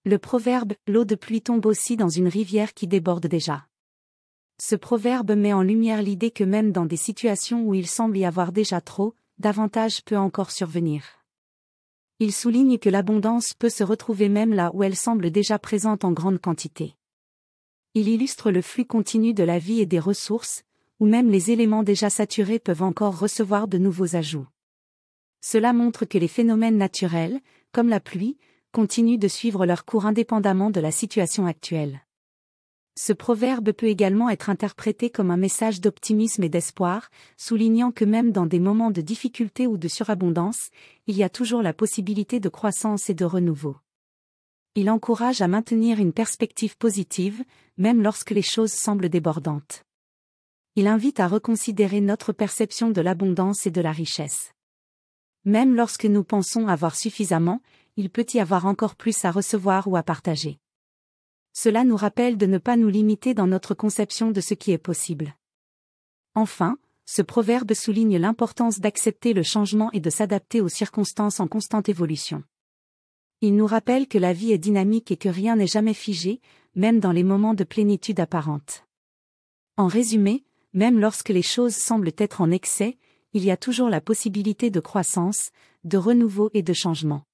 Le proverbe « L'eau de pluie tombe aussi dans une rivière qui déborde déjà ». Ce proverbe met en lumière l'idée que même dans des situations où il semble y avoir déjà trop, davantage peut encore survenir. Il souligne que l'abondance peut se retrouver même là où elle semble déjà présente en grande quantité. Il illustre le flux continu de la vie et des ressources, où même les éléments déjà saturés peuvent encore recevoir de nouveaux ajouts. Cela montre que les phénomènes naturels, comme la pluie, continuent de suivre leur cours indépendamment de la situation actuelle. Ce proverbe peut également être interprété comme un message d'optimisme et d'espoir, soulignant que même dans des moments de difficulté ou de surabondance, il y a toujours la possibilité de croissance et de renouveau. Il encourage à maintenir une perspective positive, même lorsque les choses semblent débordantes. Il invite à reconsidérer notre perception de l'abondance et de la richesse. Même lorsque nous pensons avoir suffisamment, il peut y avoir encore plus à recevoir ou à partager. Cela nous rappelle de ne pas nous limiter dans notre conception de ce qui est possible. Enfin, ce proverbe souligne l'importance d'accepter le changement et de s'adapter aux circonstances en constante évolution. Il nous rappelle que la vie est dynamique et que rien n'est jamais figé, même dans les moments de plénitude apparente. En résumé, même lorsque les choses semblent être en excès, il y a toujours la possibilité de croissance, de renouveau et de changement.